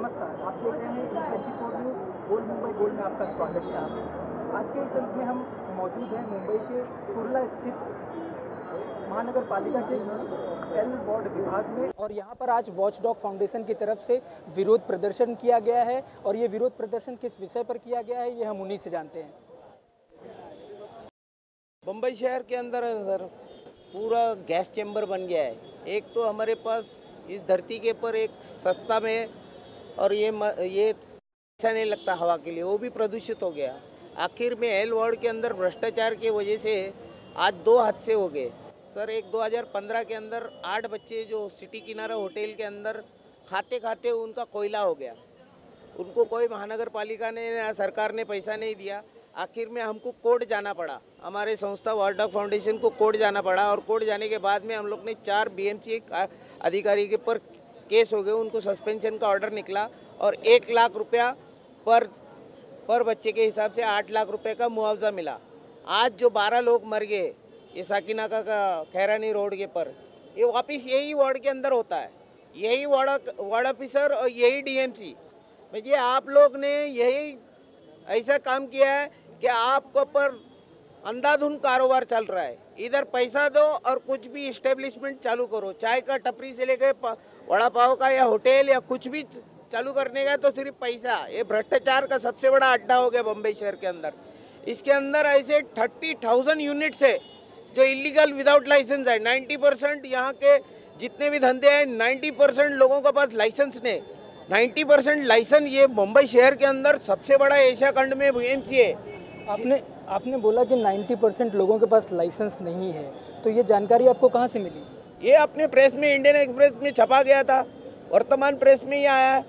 नमस्कार, आप देख रहे हैं E24 news gold Mumbai gold में आपका स्वागत है। आज के इस अंक में हम मौजूद हैं मुंबई के कुर्ला स्थित महानगर पालिका के एल वार्ड विभाग में, और यहाँ पर आज वॉचडॉग फाउंडेशन की तरफ से विरोध प्रदर्शन किया गया है। और ये विरोध प्रदर्शन किस विषय पर किया गया है, ये हम उन्हीं से जानते हैं। मुंबई शहर के अंदर सर पूरा गैस चैम्बर बन गया है। एक तो हमारे पास इस धरती के ऊपर एक सस्ता में और ये अच्छा नहीं लगता हवा के लिए, वो भी प्रदूषित हो गया। आखिर में एल वार्ड के अंदर भ्रष्टाचार की वजह से आज 2 हादसे हो गए सर। एक 2015 के अंदर 8 बच्चे जो सिटी किनारा होटल के अंदर खाते खाते उनका कोयला हो गया। उनको कोई महानगर पालिका ने या सरकार ने पैसा नहीं दिया। आखिर में हमको कोर्ट जाना पड़ा, हमारे संस्था वॉचडॉग फाउंडेशन को कोर्ट जाना पड़ा। और कोर्ट जाने के बाद में हम लोग ने 4 BMC अधिकारी के पर केस हो गए, उनको सस्पेंशन का ऑर्डर निकला और 1 लाख रुपया पर बच्चे के हिसाब से 8 लाख रुपए का मुआवजा मिला। आज जो 12 लोग मर गए ये साकिनाका का खैरानी रोड के पर, ये वापिस यही वार्ड के अंदर होता है, यही वार्ड ऑफिसर और यही DMC। भैया आप लोग ने यही ऐसा काम किया है कि आपको पर अंधाधुंध कारोबार चल रहा है। इधर पैसा दो और कुछ भी इस्टेब्लिशमेंट चालू करो, चाय का टपरी से लेकर वड़ा पाव का या होटल या कुछ भी चालू करने का तो सिर्फ पैसा। ये भ्रष्टाचार का सबसे बड़ा अड्डा हो गया मुंबई शहर के अंदर। इसके अंदर ऐसे 30,000 यूनिट्स है जो इलीगल विदाउट लाइसेंस है। 90% यहाँ के जितने भी धंधे हैं 90% लोगों के पास लाइसेंस नहीं। 90% लाइसेंस ये मुंबई शहर के अंदर सबसे बड़ा एशिया खंड में BMC है। आपने बोला कि 90% लोगों के पास लाइसेंस नहीं है, तो ये जानकारी आपको कहाँ से मिली? ये अपने प्रेस में इंडियन एक्सप्रेस में छपा गया था, वर्तमान प्रेस में ही आया है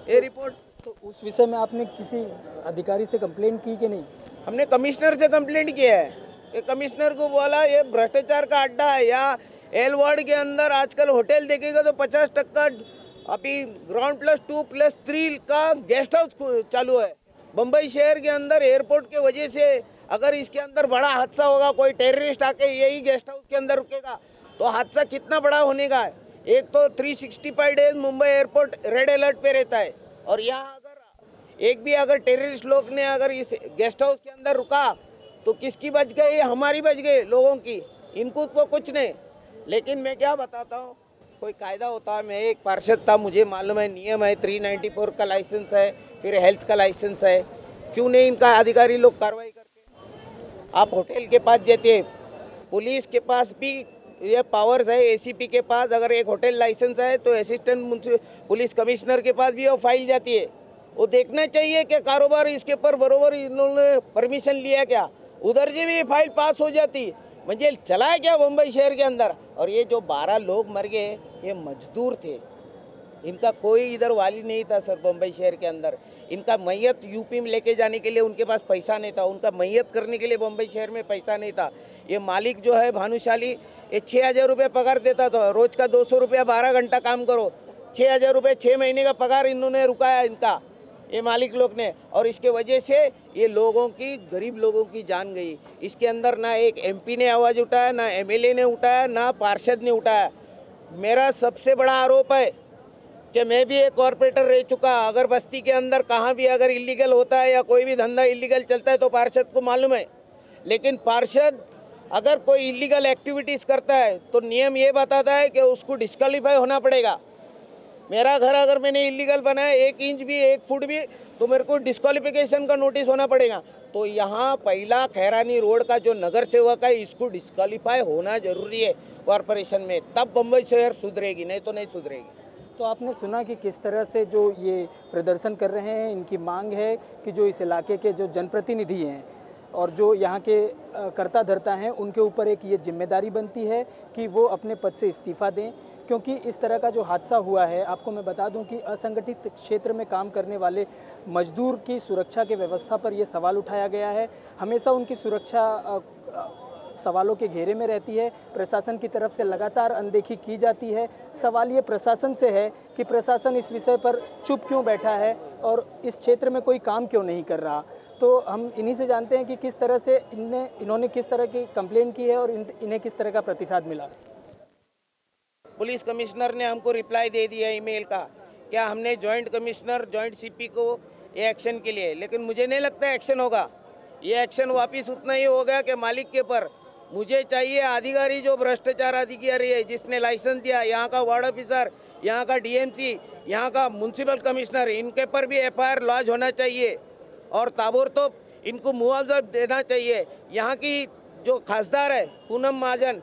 ये रिपोर्ट। तो उस विषय में आपने किसी अधिकारी से कंप्लेंट की कि नहीं? हमने कमिश्नर से कंप्लेंट किया है। ये कमिश्नर को बोला ये भ्रष्टाचार का अड्डा है। या एल वार्ड के अंदर आजकल होटल देखेगा तो 50% अभी ग्राउंड+2+3 का गेस्ट हाउस चालू है। मुंबई शहर के अंदर एयरपोर्ट के वजह से अगर इसके अंदर बड़ा हादसा होगा, कोई टेररिस्ट आके यही गेस्ट हाउस के अंदर रुकेगा तो हादसा कितना बड़ा होने का है। एक तो 365 days Mumbai airport red alert पे रहता है, और यहाँ अगर एक भी अगर टेररिस्ट लोग ने अगर इस गेस्ट हाउस के अंदर रुका तो किसकी बच गई? हमारी बच गई, लोगों की। इनको तो कुछ नहीं। लेकिन मैं क्या बताता हूँ, कोई कायदा होता है। मैं एक पार्षद था, मुझे मालूम है नियम है, 394 का लाइसेंस है, फिर हेल्थ का लाइसेंस है। क्यों नहीं इनका अधिकारी लोग कार्रवाई करते? आप होटल के पास जाते हैं, पुलिस के पास भी ये पावर्स है, ACP के पास अगर एक होटल लाइसेंस है तो असिस्टेंट पुलिस कमिश्नर के पास भी वो फाइल जाती है। वो देखना चाहिए कि कारोबार इसके ऊपर बरोबर इन्होंने परमिशन लिया क्या, उधर से भी फाइल पास हो जाती। मुझे चला है क्या मुंबई शहर के अंदर? और ये जो 12 लोग मर गए ये मजदूर थे, इनका कोई इधर वाली नहीं था सर। मुंबई शहर के अंदर इनका मैयत यूपी में लेके जाने के लिए उनके पास पैसा नहीं था, उनका मैयत करने के लिए मुंबई शहर में पैसा नहीं था। ये मालिक जो है भानुशाली, ये 6,000 रुपये पगार देता था, रोज का 200 रुपया 12 घंटा काम करो। 6,000 रुपये 6 महीने का पगार इन्होंने रुकाया इनका, ये मालिक लोग ने। और इसके वजह से ये लोगों की, गरीब लोगों की जान गई। इसके अंदर ना एक MP ने आवाज़ उठाया, ना MLA ने उठाया, ना पार्षद ने उठाया। मेरा सबसे बड़ा आरोप है कि मैं भी एक कॉरपोरेटर रह चुका। अगर बस्ती के अंदर कहाँ भी अगर इलीगल होता है या कोई भी धंधा इलीगल चलता है तो पार्षद को मालूम है। लेकिन पार्षद अगर कोई इलीगल एक्टिविटीज़ करता है तो नियम ये बताता है कि उसको डिस्क्वालीफाई होना पड़ेगा। मेरा घर अगर मैंने इलीगल बनाया 1 इंच भी 1 फुट भी तो मेरे को डिस्क्वालिफिकेशन का नोटिस होना पड़ेगा। तो यहाँ पहला खैरानी रोड का जो नगर सेवक है इसको डिस्क्वालीफाई होना जरूरी है कॉरपोरेशन में, तब मुंबई शहर सुधरेगी, नहीं तो नहीं सुधरेगी। तो आपने सुना कि किस तरह से जो ये प्रदर्शन कर रहे हैं, इनकी मांग है कि जो इस इलाके के जो जनप्रतिनिधि हैं और जो यहाँ के कर्ता धर्ता हैं उनके ऊपर एक ये जिम्मेदारी बनती है कि वो अपने पद से इस्तीफ़ा दें, क्योंकि इस तरह का जो हादसा हुआ है, आपको मैं बता दूं कि असंगठित क्षेत्र में काम करने वाले मजदूर की सुरक्षा के व्यवस्था पर ये सवाल उठाया गया है। हमेशा उनकी सुरक्षा सवालों के घेरे में रहती है, प्रशासन की तरफ से लगातार अनदेखी की जाती है। सवाल ये प्रशासन से है कि प्रशासन इस विषय पर चुप क्यों बैठा है और इस क्षेत्र में कोई काम क्यों नहीं कर रहा। तो हम इन्हीं से जानते हैं कि किस तरह से इन्होंने किस तरह की कंप्लेंट की है और इन्हें किस तरह का प्रतिसाद मिला। पुलिस कमिश्नर ने हमको रिप्लाई दे दिया ईमेल का क्या हमने जॉइंट कमिश्नर जॉइंट सीपी को ये एक्शन के लिए, लेकिन मुझे नहीं लगता एक्शन होगा। ये एक्शन वापस उतना ही हो गया कि मालिक के पर। मुझे चाहिए अधिकारी जो भ्रष्टाचार अधिकारी है, जिसने लाइसेंस दिया, यहाँ का वार्ड ऑफिसर, यहाँ का डीएमसी, यहाँ का म्यूनसिपल कमिश्नर, इनके पर भी एफआईआर लॉन्च होना चाहिए और ताबड़तोड़ इनको मुआवजा देना चाहिए। यहाँ की जो खासदार है पूनम महाजन,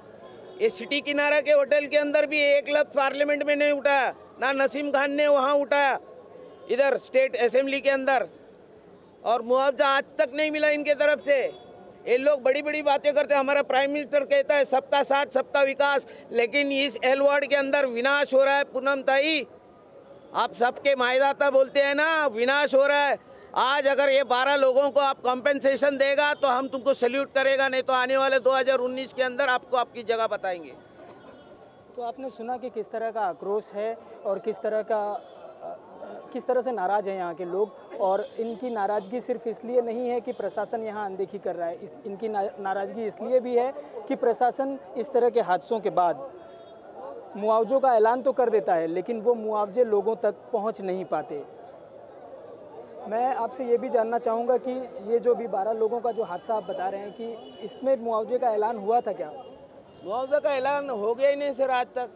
ये सिटी किनारा के होटल के अंदर भी एक लफ्ज पार्लियामेंट में नहीं उठाया, ना नसीम खान ने वहाँ उठाया इधर स्टेट असेंबली के अंदर, और मुआवजा आज तक नहीं मिला इनके तरफ से। ये लोग बड़ी बड़ी बातें करते हैं। हमारा प्राइम मिनिस्टर कहता है सबका साथ सबका विकास, लेकिन इस एल वार्ड के अंदर विनाश हो रहा है। पूनम ताई, आप सबके मायदाता बोलते हैं ना, विनाश हो रहा है। आज अगर ये 12 लोगों को आप कॉम्पेंसेशन देगा तो हम तुमको सैल्यूट करेगा, नहीं तो आने वाले 2019 के अंदर आपको आपकी जगह बताएंगे। तो आपने सुना कि किस तरह का आक्रोश है और किस तरह से नाराज़ हैं यहाँ के लोग, और इनकी नाराज़गी सिर्फ इसलिए नहीं है कि प्रशासन यहाँ अनदेखी कर रहा है, इनकी नाराज़गी इसलिए भी है कि प्रशासन इस तरह के हादसों के बाद मुआवजों का ऐलान तो कर देता है, लेकिन वो मुआवजे लोगों तक पहुँच नहीं पाते। मैं आपसे ये भी जानना चाहूँगा कि ये जो भी 12 लोगों का जो हादसा आप बता रहे हैं कि इसमें मुआवजे का ऐलान हुआ था क्या? मुआवजा का ऐलान हो गया ही नहीं सर आज तक।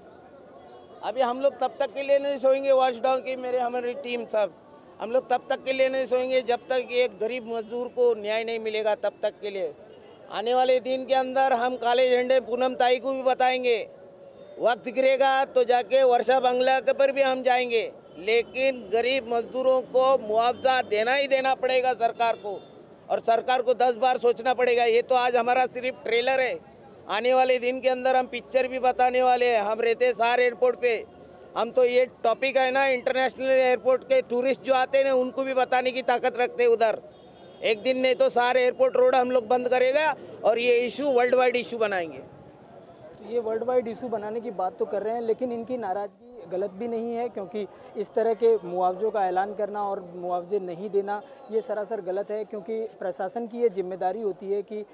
अभी हम लोग तब तक के लिए नहीं सोएंगे, वॉचडॉग की हमारी टीम सब, हम लोग तब तक के लिए नहीं सोएंगे जब तक एक गरीब मजदूर को न्याय नहीं मिलेगा, तब तक के लिए। आने वाले दिन के अंदर हम काले झंडे पूनम ताई को भी बताएंगे, वक्त गिरेगा तो जाके वर्षा बंगला के पर भी हम जाएंगे, लेकिन गरीब मजदूरों को मुआवजा देना ही देना पड़ेगा सरकार को, और सरकार को 10 बार सोचना पड़ेगा। ये तो आज हमारा सिर्फ ट्रेलर है, आने वाले दिन के अंदर हम पिक्चर भी बताने वाले हैं। हम रहते सारे एयरपोर्ट पे, हम तो ये टॉपिक है ना, इंटरनेशनल एयरपोर्ट के टूरिस्ट जो आते हैं ना, उनको भी बताने की ताकत रखते हैं उधर। एक दिन नहीं तो सारे एयरपोर्ट रोड हम लोग बंद करेगा और ये इशू वर्ल्ड वाइड इशू बनाएंगे। ये वर्ल्ड वाइड इशू बनाने की बात तो कर रहे हैं, लेकिन इनकी नाराज़गी गलत भी नहीं है, क्योंकि इस तरह के मुआवजों का ऐलान करना और मुआवजे नहीं देना ये सरासर गलत है, क्योंकि प्रशासन की ये जिम्मेदारी होती है कि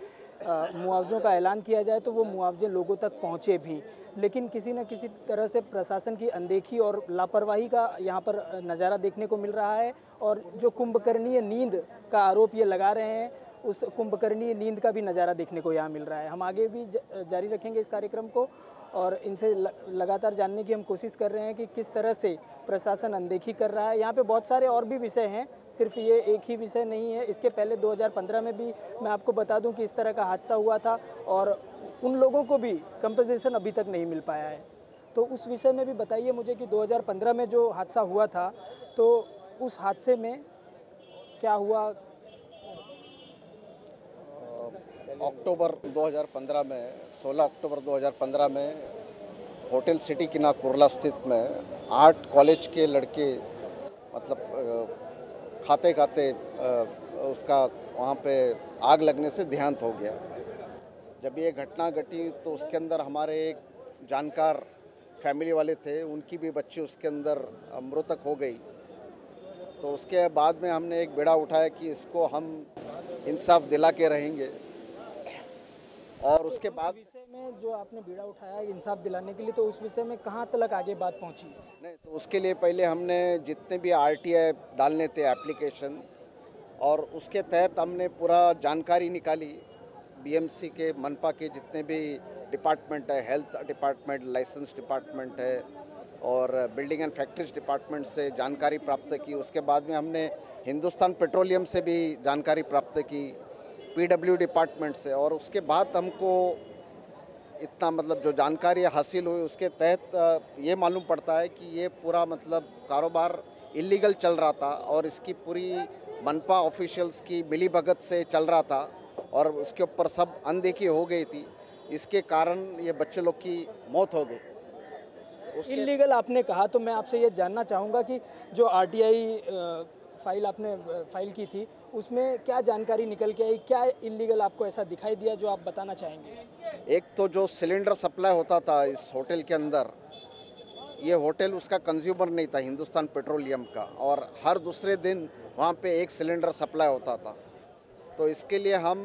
मुआवजों का ऐलान किया जाए तो वो मुआवजे लोगों तक पहुँचे भी, लेकिन किसी न किसी तरह से प्रशासन की अनदेखी और लापरवाही का यहाँ पर नज़ारा देखने को मिल रहा है। और जो कुंभकर्णीय नींद का आरोप ये लगा रहे हैं, उस कुंभकर्णीय नींद का भी नज़ारा देखने को यहाँ मिल रहा है। हम आगे भी जारी रखेंगे इस कार्यक्रम को और इनसे लगातार जानने की हम कोशिश कर रहे हैं कि किस तरह से प्रशासन अनदेखी कर रहा है। यहाँ पे बहुत सारे और भी विषय हैं, सिर्फ ये एक ही विषय नहीं है। इसके पहले 2015 में भी मैं आपको बता दूं कि इस तरह का हादसा हुआ था और उन लोगों को भी कंपनसेशन अभी तक नहीं मिल पाया है। तो उस विषय में भी बताइए मुझे कि 2015 में जो हादसा हुआ था, तो उस हादसे में क्या हुआ? अक्टूबर 2015 में 16 अक्टूबर 2015 में होटल सिटी किना कुर्ला स्थित में 8 कॉलेज के लड़के मतलब खाते खाते उसका वहाँ पे आग लगने से देहांत हो गया। जब ये घटना घटी तो उसके अंदर हमारे एक जानकार फैमिली वाले थे, उनकी भी बच्ची उसके अंदर मृतक हो गई। तो उसके बाद में हमने एक बेड़ा उठाया कि इसको हम इंसाफ दिला के रहेंगे। और उसके बाद विषय में जो आपने बीड़ा उठाया इंसाफ दिलाने के लिए, तो उस विषय में कहाँ तक आगे बात पहुँची? नहीं, तो उसके लिए पहले हमने जितने भी आरटीआई डालने थे एप्लीकेशन, और उसके तहत हमने पूरा जानकारी निकाली। बीएमसी के मनपा के जितने भी डिपार्टमेंट है, हेल्थ डिपार्टमेंट, लाइसेंस डिपार्टमेंट है और बिल्डिंग एंड फैक्ट्रीज डिपार्टमेंट से जानकारी प्राप्त की। उसके बाद में हमने हिंदुस्तान पेट्रोलियम से भी जानकारी प्राप्त की, पीडब्ल्यू डिपार्टमेंट से। और उसके बाद हमको इतना मतलब जो जानकारी हासिल हुई उसके तहत ये मालूम पड़ता है कि ये पूरा मतलब कारोबार इलीगल चल रहा था और इसकी पूरी मनपा ऑफिशियल्स की मिलीभगत से चल रहा था और उसके ऊपर सब अनदेखी हो गई थी। इसके कारण ये बच्चे लोग की मौत हो गई। इलीगल आपने कहा, तो मैं आपसे ये जानना चाहूँगा कि जो आरटीआई फाइल आपने फाइल की थी उसमें क्या जानकारी निकल के आई, क्या इलीगल आपको ऐसा दिखाई दिया जो आप बताना चाहेंगे? एक तो जो सिलेंडर सप्लाई होता था इस होटल के अंदर, ये होटल उसका कंज्यूमर नहीं था हिंदुस्तान पेट्रोलियम का, और हर दूसरे दिन वहाँ पे एक सिलेंडर सप्लाई होता था। तो इसके लिए हम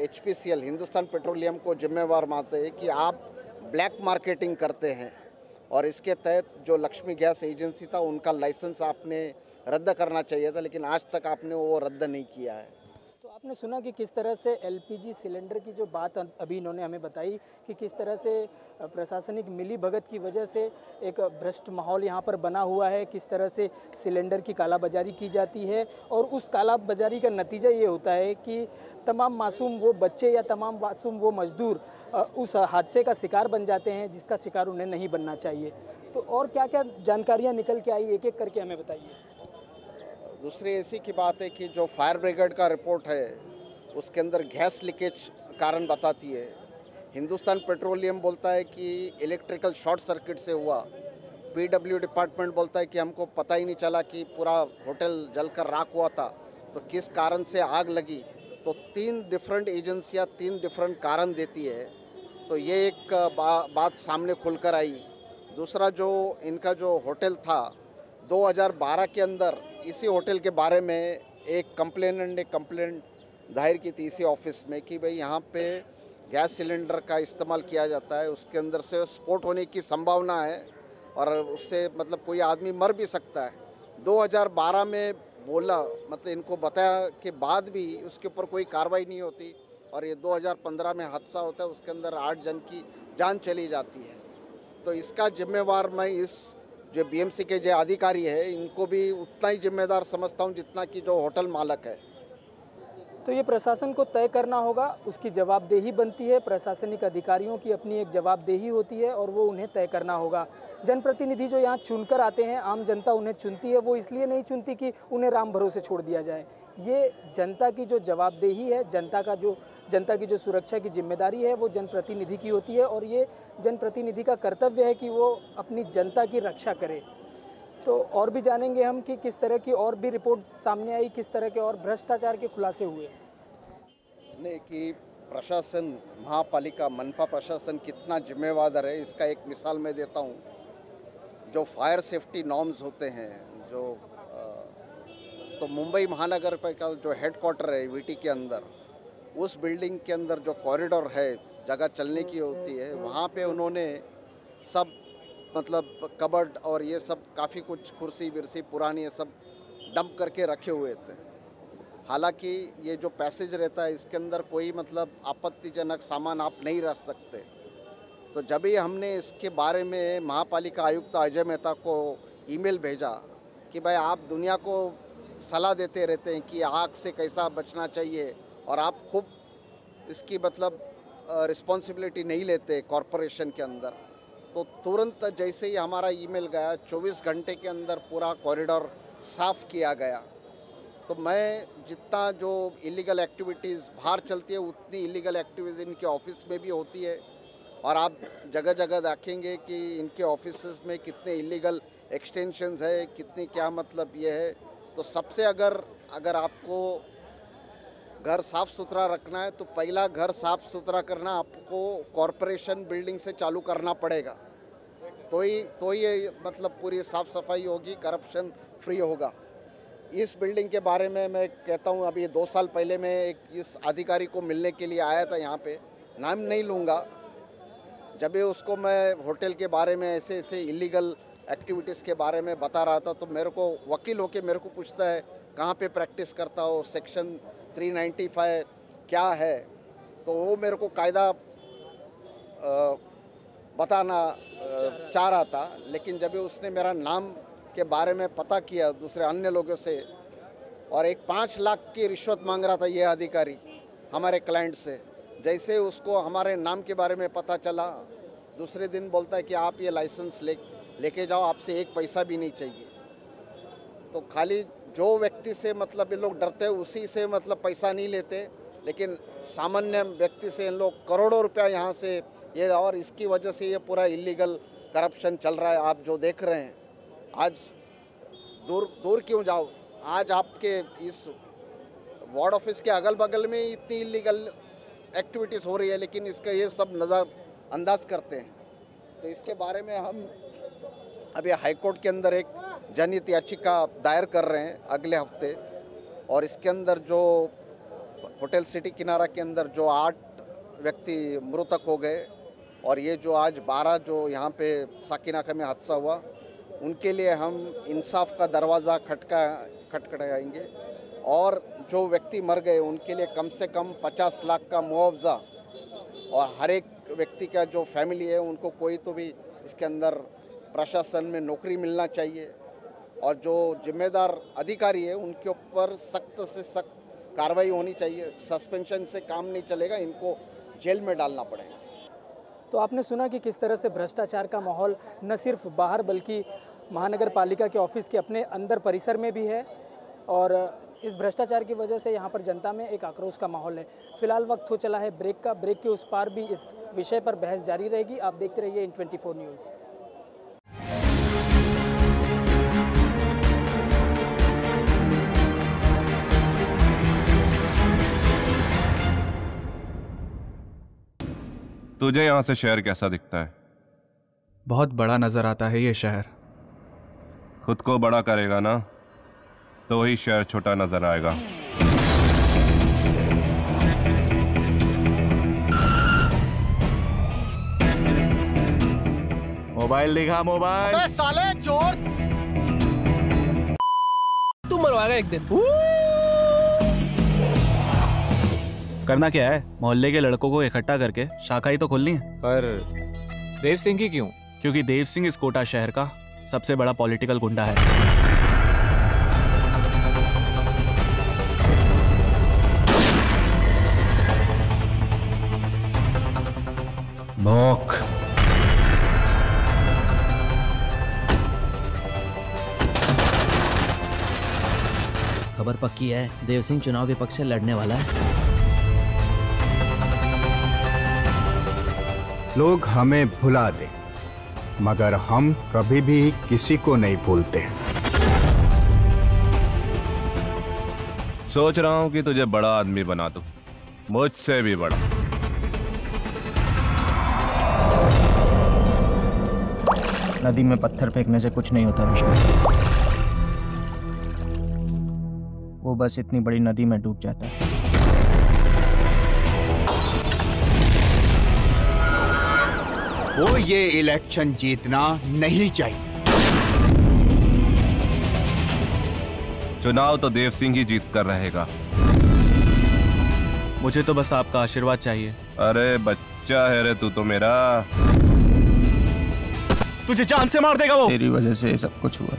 HPCL हिंदुस्तान पेट्रोलियम को जिम्मेवार मानते हैं कि आप ब्लैक मार्केटिंग करते हैं और इसके तहत जो लक्ष्मी गैस एजेंसी था उनका लाइसेंस आपने रद्द करना चाहिए था, लेकिन आज तक आपने वो रद्द नहीं किया है। तो आपने सुना कि किस तरह से एलपीजी सिलेंडर की जो बात अभी इन्होंने हमें बताई कि किस तरह से प्रशासनिक मिली भगत की वजह से एक भ्रष्ट माहौल यहाँ पर बना हुआ है, किस तरह से सिलेंडर की कालाबाजारी की जाती है और उस कालाबाजारी का नतीजा ये होता है कि तमाम मासूम वो बच्चे या तमाम मासूम वो मजदूर उस हादसे का शिकार बन जाते हैं जिसका शिकार उन्हें नहीं बनना चाहिए। तो और क्या क्या जानकारियाँ निकल के आई, एक एक करके हमें बताइए। दूसरी ऐसी की बात है कि जो फायर ब्रिगेड का रिपोर्ट है उसके अंदर गैस लीकेज कारण बताती है। हिंदुस्तान पेट्रोलियम बोलता है कि इलेक्ट्रिकल शॉर्ट सर्किट से हुआ। पीडब्ल्यू डिपार्टमेंट बोलता है कि हमको पता ही नहीं चला कि पूरा होटल जलकर राख हुआ था, तो किस कारण से आग लगी। तो 3 डिफरेंट एजेंसियां 3 डिफरेंट कारण देती है। तो ये एक बात सामने खुलकर आई। दूसरा, जो इनका जो होटल था 2012 के अंदर इसी होटल के बारे में एक कंप्लेनेंट ने कंप्लेंट दायर की थी इसी ऑफिस में कि भाई यहाँ पे गैस सिलेंडर का इस्तेमाल किया जाता है, उसके अंदर से स्फोट होने की संभावना है और उससे मतलब कोई आदमी मर भी सकता है। 2012 में बोला, मतलब इनको बताया के बाद भी उसके ऊपर कोई कार्रवाई नहीं होती और ये 2015 में हादसा होता है, उसके अंदर 8 जन की जान चली जाती है। तो इसका जिम्मेवार मैं इस जो बीएमसी के जो अधिकारी है इनको भी उतना ही जिम्मेदार समझता हूँ जितना कि जो होटल मालक है। तो ये प्रशासन को तय करना होगा, उसकी जवाबदेही बनती है, प्रशासनिक अधिकारियों की अपनी एक जवाबदेही होती है और वो उन्हें तय करना होगा। जनप्रतिनिधि जो यहाँ चुनकर आते हैं, आम जनता उन्हें चुनती है, वो इसलिए नहीं चुनती कि उन्हें राम भरोसे छोड़ दिया जाए। ये जनता की जो जवाबदेही है, जनता की जो सुरक्षा की जिम्मेदारी है वो जनप्रतिनिधि की होती है और ये जनप्रतिनिधि का कर्तव्य है कि वो अपनी जनता की रक्षा करे। तो और भी जानेंगे हम कि किस तरह की और भी रिपोर्ट सामने आई, किस तरह के और भ्रष्टाचार के खुलासे हुए। नहीं कि प्रशासन, महापालिका, मनपा प्रशासन कितना जिम्मेवार है, इसका एक मिसाल मैं देता हूँ। जो फायर सेफ्टी नॉर्म्स होते हैं, जो तो मुंबई महानगर का जो हेडक्वार्टर है वीटी के अंदर, उस बिल्डिंग के अंदर जो कॉरिडोर है, जगह चलने की होती है, वहाँ पे उन्होंने सब मतलब कबर्ड और ये सब काफ़ी कुछ कुर्सी विरसी पुरानी ये सब डंप करके रखे हुए थे। हालांकि ये जो पैसेज रहता है इसके अंदर कोई मतलब आपत्तिजनक सामान आप नहीं रख सकते। तो जब ही हमने इसके बारे में महापालिका आयुक्त अजय मेहता को ईमेल भेजा कि भाई आप दुनिया को सलाह देते रहते हैं कि आग से कैसा बचना चाहिए और आप खूब इसकी मतलब रिस्पॉन्सिबिलिटी नहीं लेते कॉरपोरेशन के अंदर, तो तुरंत जैसे ही हमारा ईमेल गया 24 घंटे के अंदर पूरा कॉरिडोर साफ़ किया गया। तो मैं जितना जो इलीगल एक्टिविटीज़ बाहर चलती है उतनी इलीगल एक्टिविटीज़ इनके ऑफिस में भी होती है और आप जगह जगह देखेंगे कि इनके ऑफिस में कितने इलीगल एक्सटेंशंस है, कितनी क्या मतलब ये है। तो सबसे अगर आपको घर साफ़ सुथरा रखना है तो पहला घर साफ़ सुथरा करना आपको कॉरपोरेशन बिल्डिंग से चालू करना पड़ेगा, तो ही मतलब पूरी साफ़ सफाई होगी, करप्शन फ्री होगा। इस बिल्डिंग के बारे में मैं कहता हूँ, अभी 2 साल पहले मैं इस अधिकारी को मिलने के लिए आया था यहाँ पे, नाम नहीं लूँगा। जब भी उसको मैं होटल के बारे में ऐसे इलीगल एक्टिविटीज़ के बारे में बता रहा था तो मेरे को वकील होके मेरे को पूछता है कहाँ पे प्रैक्टिस करता हो, सेक्शन 395 क्या है। तो वो मेरे को कायदा बताना चाह रहा था, लेकिन जब उसने मेरा नाम के बारे में पता किया दूसरे अन्य लोगों से और एक 5 लाख की रिश्वत मांग रहा था ये अधिकारी हमारे क्लाइंट से। जैसे उसको हमारे नाम के बारे में पता चला, दूसरे दिन बोलता है कि आप ये लाइसेंस लेके जाओ, आपसे 1 पैसा भी नहीं चाहिए। तो खाली जो व्यक्ति से मतलब ये लोग डरते हैं उसी से मतलब पैसा नहीं लेते, लेकिन सामान्य व्यक्ति से इन लोग करोड़ों रुपया यहाँ से ये, और इसकी वजह से ये पूरा इलीगल करप्शन चल रहा है। आप जो देख रहे हैं, आज दूर क्यों जाओ, आज आपके इस वार्ड ऑफिस के अगल बगल में इतनी इलीगल एक्टिविटीज़ हो रही है, लेकिन इसका ये सब नज़रअंदाज करते हैं। तो इसके बारे में हम अभी हाईकोर्ट के अंदर एक जनहित याचिका दायर कर रहे हैं अगले हफ्ते, और इसके अंदर जो होटल सिटी किनारा के अंदर जो 8 व्यक्ति मृतक हो गए और ये जो आज 12 जो यहाँ पे साकिनाका में हादसा हुआ, उनके लिए हम इंसाफ का दरवाज़ा खटखटाएंगे और जो व्यक्ति मर गए उनके लिए कम से कम 50 लाख का मुआवजा, और हर एक व्यक्ति का जो फैमिली है उनको कोई तो भी इसके अंदर प्रशासन में नौकरी मिलना चाहिए, और जो जिम्मेदार अधिकारी है उनके ऊपर सख्त से सख्त कार्रवाई होनी चाहिए। सस्पेंशन से काम नहीं चलेगा, इनको जेल में डालना पड़ेगा। तो आपने सुना कि किस तरह से भ्रष्टाचार का माहौल न सिर्फ बाहर बल्कि महानगर पालिका के ऑफिस के अपने अंदर परिसर में भी है, और इस भ्रष्टाचार की वजह से यहाँ पर जनता में एक आक्रोश का माहौल है। फिलहाल वक्त हो चला है ब्रेक का। ब्रेक के उस पार भी इस विषय पर बहस जारी रहेगी। आप देखते रहिए N24 न्यूज़। तुझे यहाँ से शहर कैसा दिखता है? बहुत बड़ा नजर आता है ये शहर। खुद को बड़ा करेगा ना तो वही शहर छोटा नजर आएगा। मोबाइल दिखा, मोबाइल। अबे साले चोर, तू मरवाएगा एक दिन। करना क्या है? मोहल्ले के लड़कों को इकट्ठा करके शाखा ही तो खोलनी है। पर देव सिंह की क्यों? क्योंकि देव सिंह इस कोटा शहर का सबसे बड़ा पॉलिटिकल गुंडा है। भौंक। खबर पक्की है, देव सिंह चुनाव विपक्ष से लड़ने वाला है। लोग हमें भुला दे मगर हम कभी भी किसी को नहीं भूलते। सोच रहा हूँ कि तुझे बड़ा आदमी बना दूं, मुझसे भी बड़ा। नदी में पत्थर फेंकने से कुछ नहीं होता विष्णु, वो बस इतनी बड़ी नदी में डूब जाता है। वो ये इलेक्शन जीतना नहीं चाहिए। चुनाव तो देव सिंह ही जीत कर रहेगा। मुझे तो बस आपका आशीर्वाद चाहिए। अरे बच्चा है रे तू तो मेरा। तुझे जान से मार देगा वो। तेरी वजह से ये सब कुछ हुआ।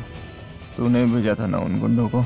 तूने भेजा था ना उन गुंडों को।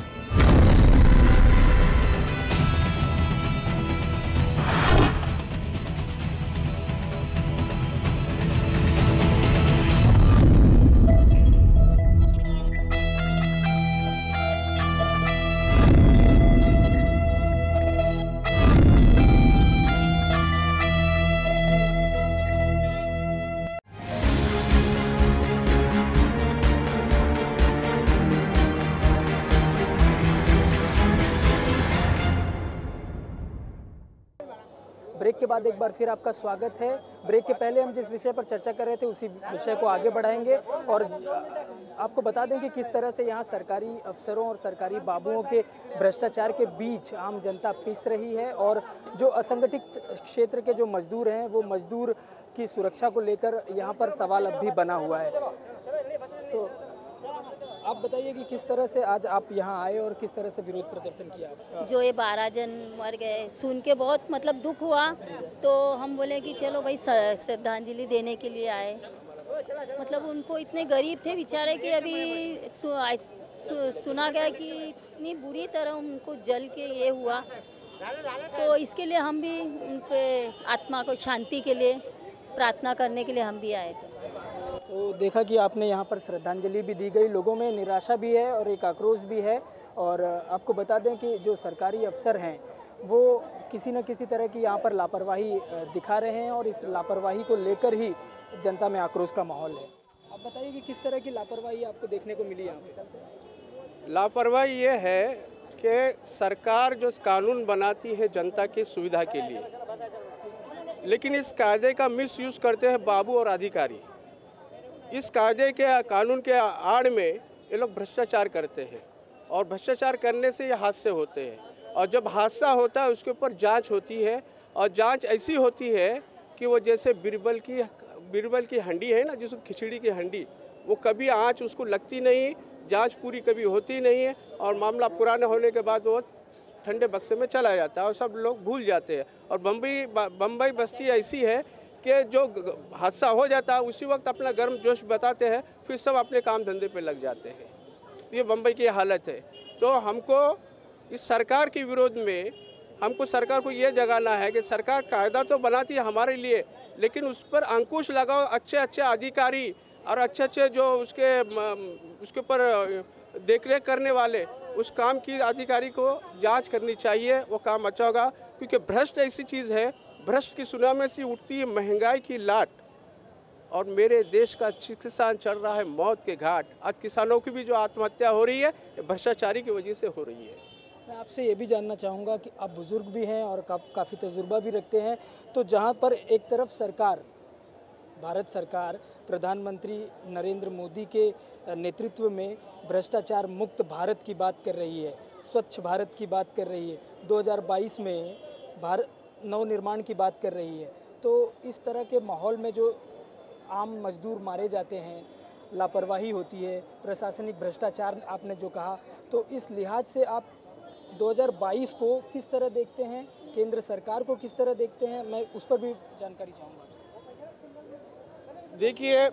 ब्रेक के बाद एक बार फिर आपका स्वागत है। ब्रेक के पहले हम जिस विषय पर चर्चा कर रहे थे उसी विषय को आगे बढ़ाएंगे और आपको बता दें कि किस तरह से यहाँ सरकारी अफसरों और सरकारी बाबुओं के भ्रष्टाचार के बीच आम जनता पिस रही है, और जो असंगठित क्षेत्र के जो मजदूर हैं वो मजदूर की सुरक्षा को लेकर यहाँ पर सवाल अब भी बना हुआ है। तो आप बताइए कि किस तरह से आज आप यहाँ आए और किस तरह से विरोध प्रदर्शन किया आपका? जो ये 12 जन मर गए सुन के बहुत मतलब दुख हुआ, तो हम बोले कि चलो भाई श्रद्धांजलि देने के लिए आए। मतलब उनको इतने गरीब थे बेचारे कि अभी सुना गया कि इतनी बुरी तरह उनको जल के ये हुआ, तो इसके लिए हम भी उनके आत्मा को शांति के लिए प्रार्थना करने के लिए हम भी आए थे। तो देखा कि आपने यहाँ पर श्रद्धांजलि भी दी गई। लोगों में निराशा भी है और एक आक्रोश भी है, और आपको बता दें कि जो सरकारी अफसर हैं वो किसी न किसी तरह की यहाँ पर लापरवाही दिखा रहे हैं, और इस लापरवाही को लेकर ही जनता में आक्रोश का माहौल है। आप बताइए कि किस तरह की लापरवाही आपको देखने को मिली यहाँ पे? लापरवाही ये है कि सरकार जो कानून बनाती है जनता की सुविधा के लिए, लेकिन इस कायदे का मिसयूज़ करते हैं बाबू और अधिकारी। इस कायदे के कानून के आड़ में ये लोग भ्रष्टाचार करते हैं, और भ्रष्टाचार करने से ये हादसे होते हैं, और जब हादसा होता है उसके ऊपर जांच होती है, और जांच ऐसी होती है कि वो जैसे बीरबल की बीरबल की हंडी है ना, जिसको खिचड़ी की हंडी, वो कभी आँच उसको लगती नहीं, जांच पूरी कभी होती नहीं है और मामला पुराना होने के बाद वो ठंडे बक्से में चला जाता है और सब लोग भूल जाते हैं। और बम्बई बस्ती ऐसी है कि जो हादसा हो जाता है उसी वक्त अपना गर्म जोश बताते हैं, फिर सब अपने काम धंधे पे लग जाते हैं। ये बम्बई की हालत है। तो हमको इस सरकार के विरोध में हमको सरकार को ये जगाना है कि सरकार कायदा तो बनाती है हमारे लिए, लेकिन उस पर अंकुश लगाओ, अच्छे अच्छे अधिकारी और अच्छे अच्छे जो उसके ऊपर देखरेख करने वाले, उस काम की अधिकारी को जांच करनी चाहिए, वो काम अच्छा होगा। क्योंकि भ्रष्ट ऐसी चीज़ है, भ्रष्ट की सुनामी से उठती है महंगाई की लाट और मेरे देश का किसान चढ़ रहा है मौत के घाट। आज किसानों की भी जो आत्महत्या हो रही है भ्रष्टाचारी की वजह से हो रही है। मैं आपसे ये भी जानना चाहूँगा कि आप बुज़ुर्ग भी हैं और काफ़ी तजुर्बा भी रखते हैं, तो जहाँ पर एक तरफ सरकार, भारत सरकार प्रधानमंत्री नरेंद्र मोदी के नेतृत्व में भ्रष्टाचार मुक्त भारत की बात कर रही है, स्वच्छ भारत की बात कर रही है, 2022 में भारत नवनिर्माण की बात कर रही है, तो इस तरह के माहौल में जो आम मजदूर मारे जाते हैं, लापरवाही होती है, प्रशासनिक भ्रष्टाचार आपने जो कहा, तो इस लिहाज से आप 2022 को किस तरह देखते हैं, केंद्र सरकार को किस तरह देखते हैं, मैं उस पर भी जानकारी चाहूँगा। देखिए,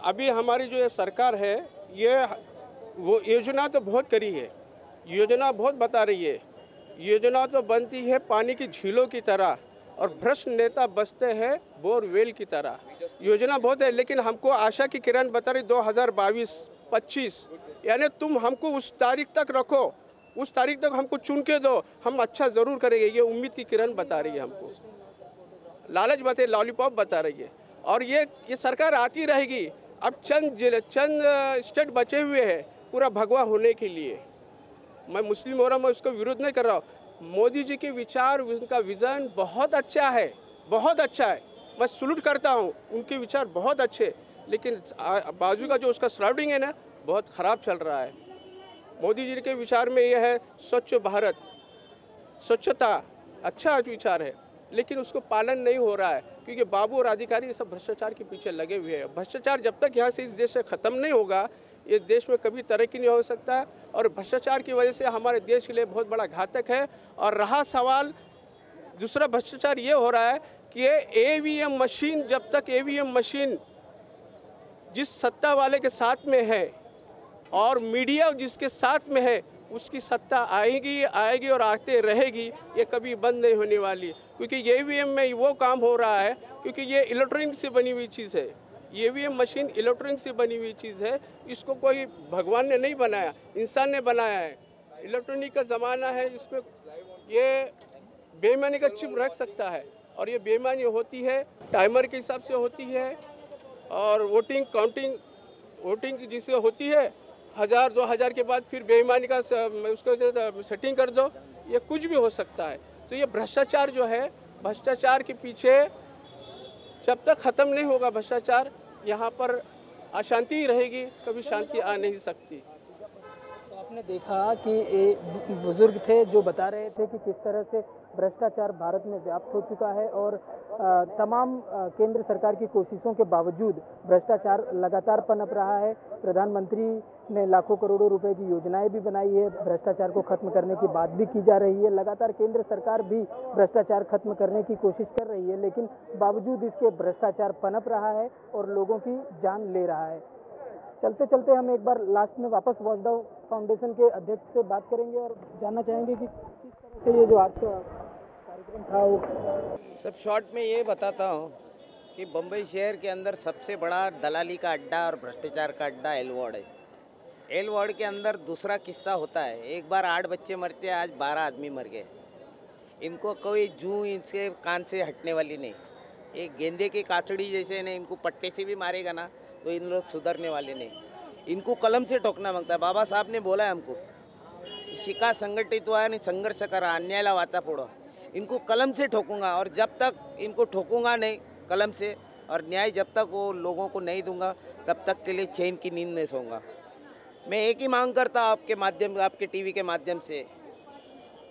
अभी हमारी जो ये सरकार है, ये वो योजना तो बहुत करी है, योजना बहुत बता रही है, योजना तो बनती है पानी की झीलों की तरह और भ्रष्ट नेता बसते हैं बोरवेल की तरह। योजना बहुत है, लेकिन हमको आशा की किरण बता रही 2022-25, यानी तुम हमको उस तारीख तक रखो, उस तारीख तक हमको चुन के दो, हम अच्छा ज़रूर करेंगे। ये उम्मीद की किरण बता रही है हमको, लालच बता, लॉलीपॉप बता रही है। और ये सरकार आती रहेगी। अब चंद स्टेट बचे हुए हैं पूरा भगवा होने के लिए। मैं मुस्लिम हो रहा हूँ, मैं उसका विरोध नहीं कर रहा हूँ। मोदी जी के विचार, उनका विज़न बहुत अच्छा है, बहुत अच्छा है, मैं सलूट करता हूँ, उनके विचार बहुत अच्छे, लेकिन बाजू का जो उसका सराउंडिंग है ना, बहुत ख़राब चल रहा है। मोदी जी के विचार में यह है स्वच्छ भारत, स्वच्छता अच्छा विचार है, लेकिन उसको पालन नहीं हो रहा है क्योंकि बाबू और अधिकारी ये सब भ्रष्टाचार के पीछे लगे हुए हैं। भ्रष्टाचार जब तक यहाँ से इस देश से ख़त्म नहीं होगा, ये देश में कभी तरक्की नहीं हो सकता और भ्रष्टाचार की वजह से हमारे देश के लिए बहुत बड़ा घातक है। और रहा सवाल दूसरा भ्रष्टाचार ये हो रहा है कि ये EVM मशीन, जब तक EVM मशीन जिस सत्ता वाले के साथ में है और मीडिया जिसके साथ में है, उसकी सत्ता आएगी और आते रहेगी, ये कभी बंद नहीं होने वाली। क्योंकि EVM में वो काम हो रहा है, क्योंकि ये इलेक्ट्रॉनिक से बनी हुई चीज़ है। EVM मशीन इलेक्ट्रॉनिक से बनी हुई चीज़ है, इसको कोई भगवान ने नहीं बनाया, इंसान ने बनाया है। इलेक्ट्रॉनिक का ज़माना है, इसमें ये बेईमानी का चिप रख सकता है और ये बेईमानी होती है टाइमर के हिसाब से होती है और वोटिंग जिससे होती है 1000-2000 के बाद फिर बेईमानी का उसको सेटिंग कर दो, ये कुछ भी हो सकता है। तो ये भ्रष्टाचार जो है, भ्रष्टाचार के पीछे जब तक ख़त्म नहीं होगा भ्रष्टाचार, यहाँ पर अशांति ही रहेगी, कभी शांति आ नहीं सकती। तो आपने देखा कि बुजुर्ग थे जो बता रहे थे कि किस तरह से भ्रष्टाचार भारत में व्याप्त हो चुका है और तमाम केंद्र सरकार की कोशिशों के बावजूद भ्रष्टाचार लगातार पनप रहा है। प्रधानमंत्री ने लाखों करोड़ों रुपए की योजनाएं भी बनाई है, भ्रष्टाचार को खत्म करने की बात भी की जा रही है। लगातार केंद्र सरकार भी भ्रष्टाचार खत्म करने की कोशिश कर रही है, लेकिन बावजूद इसके भ्रष्टाचार पनप रहा है और लोगों की जान ले रहा है। चलते चलते हम एक बार लास्ट में वापस वॉचडॉग फाउंडेशन के अध्यक्ष से बात करेंगे और जानना चाहेंगे कि किस तरह से ये जो आज का कार्यक्रम था वो सब शॉर्ट में ये बताता हूँ कि बम्बई शहर के अंदर सबसे बड़ा दलाली का अड्डा और भ्रष्टाचार का अड्डा एल वार्ड है। एल वार्ड के अंदर दूसरा किस्सा होता है, एक बार 8 बच्चे मरते हैं, आज 12 आदमी मर गए। इनको कोई जूं इनसे कान से हटने वाली नहीं। एक गेंदे की कातड़ी जैसे ने इनको पट्टे से भी मारेगा ना तो इन लोग सुधरने वाले नहीं। इनको कलम से ठोकना मांगता है। बाबा साहब ने बोला है हमको, शिका संगठित हुआ है, संघर्ष करा, अन्यायला वाचा फोड़ो। इनको कलम से ठोकूंगा और जब तक इनको ठोकूंगा नहीं कलम से और न्याय जब तक वो लोगों को नहीं दूंगा तब तक के लिए चैन की नींद नहीं सोऊंगा। मैं एक ही मांग करता हूँ आपके माध्यम, आपके टीवी के माध्यम से,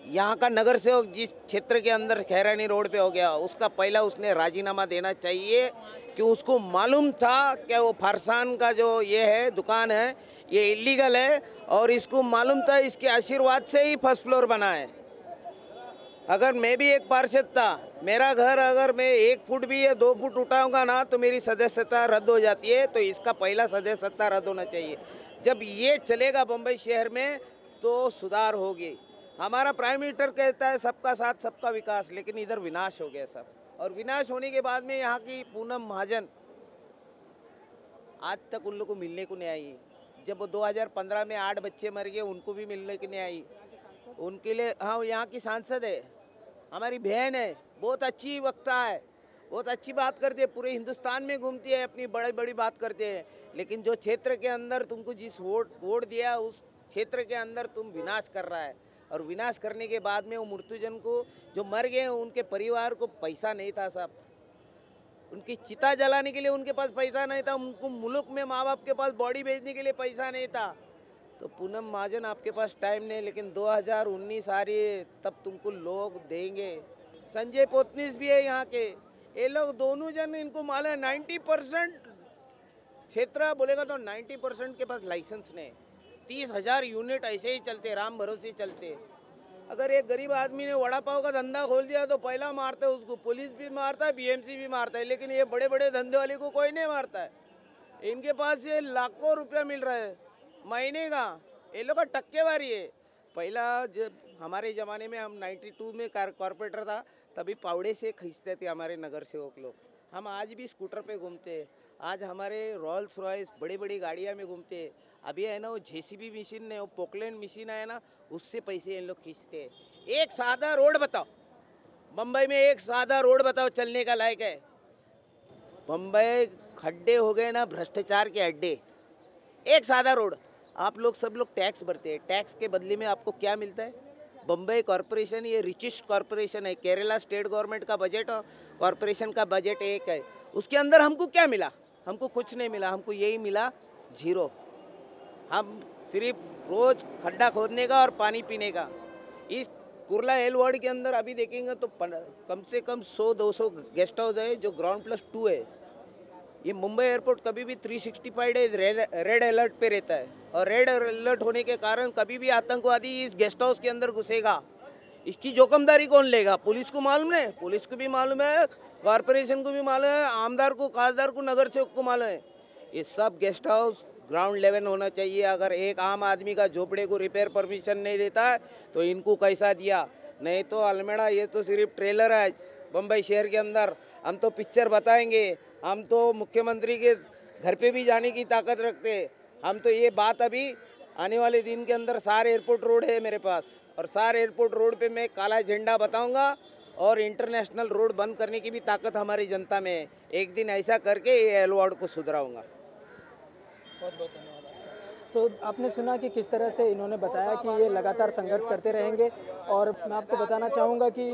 यहाँ का नगर सेवक जिस क्षेत्र के अंदर खैरानी रोड पे हो गया, उसका पहला उसने राजीनामा देना चाहिए कि उसको मालूम था कि वो फरसान का जो ये है दुकान है ये इलीगल है, और इसको मालूम था इसके आशीर्वाद से ही फर्स्ट फ्लोर बना है। अगर मैं भी एक पार्षद था, मेरा घर अगर मैं 1 फुट भी या 2 फुट उठाऊंगा ना तो मेरी सदस्यता रद्द हो जाती है, तो इसका पहला सदस्यता रद्द होना चाहिए। जब ये चलेगा बम्बई शहर में तो सुधार होगी। हमारा प्राइम मिनिस्टर कहता है सबका साथ सबका विकास, लेकिन इधर विनाश हो गया सब। और विनाश होने के बाद में यहाँ की पूनम महाजन आज तक उन लोग को मिलने को नहीं आई। जब वो 2015 में 8 बच्चे मर गए उनको भी मिलने को नहीं आई। उनके लिए हाँ, यहाँ की सांसद है, हमारी बहन है, बहुत अच्छी वक्ता है, बहुत अच्छी बात करती है, पूरे हिंदुस्तान में घूमती है, अपनी बड़ी बड़ी बात करते हैं। लेकिन जो क्षेत्र के अंदर तुमको जिस वोट दिया उस क्षेत्र के अंदर तुम विनाश कर रहा है। और विनाश करने के बाद में वो मृत्युजन को जो मर गए उनके परिवार को पैसा नहीं था साहब, उनकी चिता जलाने के लिए उनके पास पैसा नहीं था, उनको मुल्क में माँ बाप के पास बॉडी भेजने के लिए पैसा नहीं था। तो पूनम महाजन आपके पास टाइम नहीं, लेकिन 2019 आ रही है तब तुमको लोग देंगे। संजय पोतनीस भी है यहाँ के, ये लोग दोनों जन इनको मालूम है 90% क्षेत्र बोलेगा तो 90% के पास लाइसेंस नहीं। 30,000 यूनिट ऐसे ही चलते, राम भरोसे चलते। अगर एक गरीब आदमी ने वड़ा पाव का धंधा खोल दिया तो पहला मारता है उसको, पुलिस भी मारता है, बीएमसी भी मारता है, लेकिन ये बड़े बड़े धंधे वाले को कोई नहीं मारता है। इनके पास ये लाखों रुपया मिल रहा है महीने का, ये लोग का टक्केवारी है। पहला जब हमारे ज़माने में हम 92 में कॉर्पोरेटर था तभी पावड़े से खींचते थे हमारे नगर सेवक लोग। हम आज भी स्कूटर पे घूमते हैं, आज हमारे रॉल्स रॉयस बड़ी बड़ी गाड़ियाँ में घूमते हैं। अभी है ना वो जेसीबी मशीन है, वो पोकलैंड मशीन है ना, उससे पैसे इन लोग खींचते हैं। एक सादा रोड बताओ बम्बई में, एक सादा रोड बताओ चलने का लायक है। बम्बई खड्डे हो गए ना, भ्रष्टाचार के अड्डे। एक सादा रोड, आप लोग सब लोग टैक्स भरते हैं, टैक्स के बदले में आपको क्या मिलता है? बम्बई कॉरपोरेशन ये रिचेस्ट कॉरपोरेशन है, केरला स्टेट गवर्नमेंट का बजट और कॉरपोरेशन का बजट एक है। उसके अंदर हमको क्या मिला? हमको कुछ नहीं मिला, हमको यही मिला जीरो। हम सिर्फ रोज खड्डा खोदने का और पानी पीने का। इस कुर्ला एल वार्ड के अंदर अभी देखेंगे तो कम से कम 100-200 गेस्ट हाउस है जो ग्राउंड +2 है। ये मुंबई एयरपोर्ट कभी भी 365 डेज रेड अलर्ट पे रहता है, और रेड अलर्ट होने के कारण कभी भी आतंकवादी इस गेस्ट हाउस के अंदर घुसेगा। इसकी जोखिमदारी कौन लेगा? पुलिस को मालूम है, पुलिस को भी मालूम है, कॉरपोरेशन को भी मालूम है, आमदार को, खासदार को, नगर सेवक को मालूम है। ये सब गेस्ट हाउस ग्राउंड लेवल होना चाहिए। अगर एक आम आदमी का झोपड़े को रिपेयर परमिशन नहीं देता है तो इनको कैसा दिया? नहीं तो अलमेड़ा ये तो सिर्फ ट्रेलर है बम्बई शहर के अंदर। हम तो पिक्चर बताएंगे, हम तो मुख्यमंत्री के घर पे भी जाने की ताकत रखते हैं। हम तो ये बात अभी आने वाले दिन के अंदर सार एयरपोर्ट रोड है मेरे पास, और सार एयरपोर्ट रोड पे मैं काला झंडा बताऊंगा, और इंटरनेशनल रोड बंद करने की भी ताकत हमारी जनता में है। एक दिन ऐसा करके ये एल वार्ड को सुधराऊंगा। बहुत बहुत धन्यवाद। तो आपने सुना कि किस तरह से इन्होंने बताया कि ये लगातार संघर्ष करते रहेंगे, और मैं आपको बताना चाहूँगा कि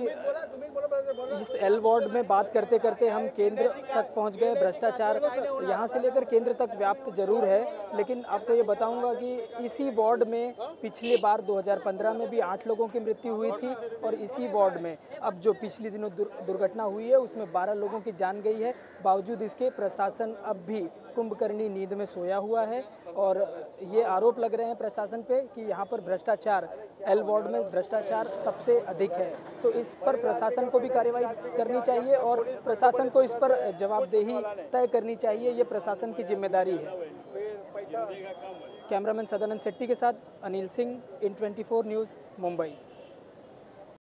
इस एल वार्ड में बात करते करते हम केंद्र तक पहुंच गए। भ्रष्टाचार यहां से लेकर केंद्र तक व्याप्त जरूर है, लेकिन आपको ये बताऊंगा कि इसी वार्ड में पिछली बार 2015 में भी 8 लोगों की मृत्यु हुई थी, और इसी वार्ड में अब जो पिछले दिनों दुर्घटना हुई है उसमें 12 लोगों की जान गई है। बावजूद इसके प्रशासन अब भी कुंभकर्णी नींद में सोया हुआ है, और ये आरोप लग रहे हैं प्रशासन पे कि यहाँ पर भ्रष्टाचार, एल वार्ड में भ्रष्टाचार सबसे अधिक है। तो इस पर प्रशासन को भी कार्रवाई करनी चाहिए, और प्रशासन को इस पर जवाबदेही तय करनी चाहिए, ये प्रशासन की जिम्मेदारी है। कैमरामैन सदानंद शेट्टी के साथ अनिल सिंह, इन 24 न्यूज़, मुंबई।